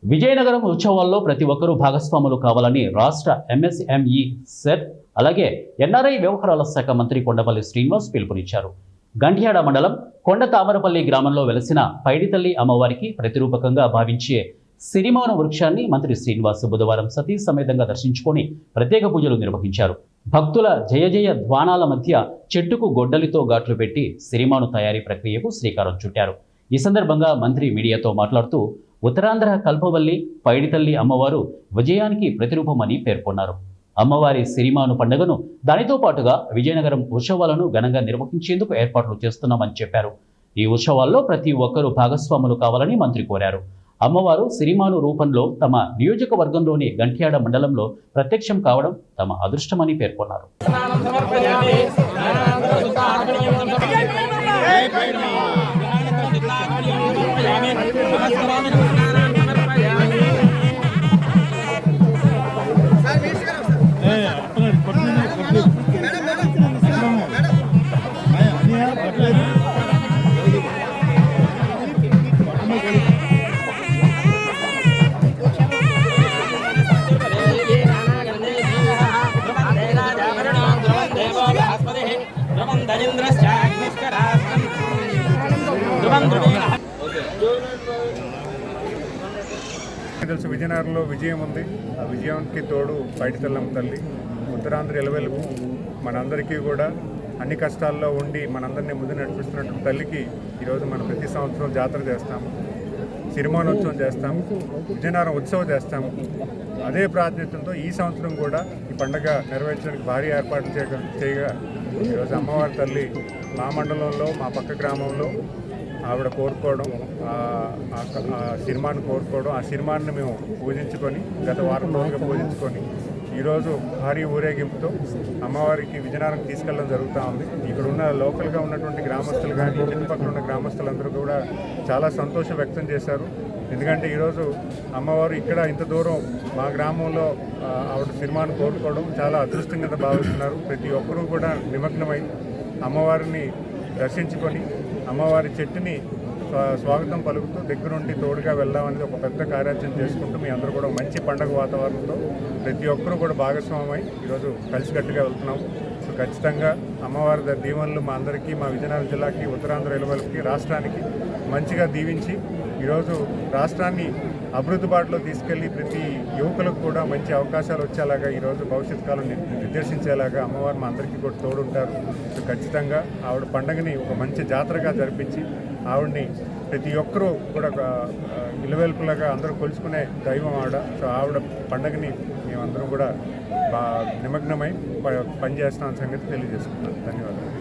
విజయనగరం ఉత్సవాల్లో ప్రతి ఒక్కరూ భాగస్వాములు కావాలని రాష్ట్ర ఎంఎస్ఎంఈ సెట్ అలాగే ఎన్ఆర్ఐ వ్యవహారాల శాఖ మంత్రి కొండపల్లి శ్రీనివాస్ పిలుపునిచ్చారు. గంట్యాడ మండలం కొండ తామరపల్లి గ్రామంలో వెలసిన పైడితల్లి అమ్మవారికి ప్రతిరూపకంగా భావించే సిరిమాను వృక్షాన్ని మంత్రి శ్రీనివాస్ బుధవారం సతీ సమేతంగా దర్శించుకొని ప్రత్యేక పూజలు నిర్వహించారు. భక్తుల జయ జయ ధ్వానాల మధ్య చెట్టుకు గొడ్డలితో ఘాట్లు పెట్టి సిరిమాను తయారీ ప్రక్రియకు శ్రీకారం చుట్టారు. ఈ సందర్భంగా మంత్రి మీడియాతో మాట్లాడుతూ ఉత్తరాంధ్ర కల్పవల్లి పైడితల్లి అమ్మవారు విజయానికి ప్రతిరూపమని పేర్కొన్నారు. అమ్మవారి సిరిమాను పండుగను దానితో పాటుగా విజయనగరం ఉత్సవాలను ఘనంగా నిర్వహించేందుకు ఏర్పాట్లు చేస్తున్నామని చెప్పారు. ఈ ఉత్సవాల్లో ప్రతి ఒక్కరూ భాగస్వాములు కావాలని మంత్రి కోరారు. అమ్మవారు సిరిమాను రూపంలో తమ నియోజకవర్గంలోని గంట్యాడ మండలంలో ప్రత్యక్షం కావడం తమ అదృష్టమని పేర్కొన్నారు. తెలుసు విజయనగరంలో విజయం ఉంది. ఆ విజయానికి తోడు పైడితల్లమ్మ తల్లి ఉత్తరాంధ్ర ఎలవెలుపు మనందరికీ కూడా అన్ని కష్టాల్లో ఉండి మనందరినీ ముందు నడిపిస్తున్నటువంటి తల్లికి ఈరోజు మనం ప్రతి సంవత్సరం జాతర చేస్తాము, సిరిమానోత్సవం చేస్తాము, విజయనగరం ఉత్సవం చేస్తాము. అదే ప్రాధాన్యతతో ఈ సంవత్సరం కూడా ఈ పండుగ నెరవేర్చడానికి భారీ ఏర్పాట్లు చేయగా ఈరోజు అమ్మవారి తల్లి మా మండలంలో మా పక్క గ్రామంలో ఆవిడ కోరుకోవడం, ఆ సిరిమాను కోరుకోవడం, ఆ సిరిమాన్ని మేము పూజించుకొని గత వారం రోజులుగా పూజించుకొని ఈరోజు భారీ ఊరేగింపుతో అమ్మవారికి విజయనగరం తీసుకెళ్ళడం జరుగుతూ ఉంది. ఇక్కడ ఉన్న లోకల్గా ఉన్నటువంటి గ్రామస్తులు కానీ చుట్టుపక్కల ఉన్న గ్రామస్తులందరూ కూడా చాలా సంతోషం వ్యక్తం చేశారు. ఎందుకంటే ఈరోజు అమ్మవారు ఇక్కడ ఇంత దూరం మా గ్రామంలో ఆవిడ సిరిమాను కోరుకోవడం చాలా అదృష్టంగా భావిస్తున్నారు. ప్రతి ఒక్కరూ కూడా నిమగ్నమై అమ్మవారిని దర్శించుకొని అమ్మవారి చెట్టుని స్వాగతం పలుకుతూ దగ్గరుండి తోడుగా వెళ్దామనేది ఒక పెద్ద కార్యాచరణ చేసుకుంటూ మీ అందరూ కూడా మంచి పండుగ వాతావరణంతో ప్రతి ఒక్కరూ కూడా భాగస్వామై ఈరోజు కలిసికట్టుగా వెళ్తున్నాము. సో ఖచ్చితంగా అమ్మవారి దీవెనలు మా అందరికీ, మా విజయనగరం జిల్లాకి, ఉత్తరాంధ్ర ఎలువలకి, రాష్ట్రానికి మంచిగా దీవించి ఈరోజు రాష్ట్రాన్ని అభివృద్ధి బాటలో తీసుకెళ్లి ప్రతి యువకులకు కూడా మంచి అవకాశాలు వచ్చేలాగా ఈరోజు భవిష్యత్ కాలం నిర్దేశించేలాగా అమ్మవారు మా అందరికీ కూడా తోడుంటారు. సో ఖచ్చితంగా ఆవిడ పండుగని ఒక మంచి జాతరగా జరిపించి ఆవిడని ప్రతి ఒక్కరూ కూడా ఇలవెల్పులాగా అందరూ కొలుచుకునే దైవం ఆవిడ. సో ఆవిడ పండుగని మేమందరం కూడా నిమగ్నమై పనిచేస్తామన్న సంగతి తెలియజేసుకుంటాను. ధన్యవాదాలు.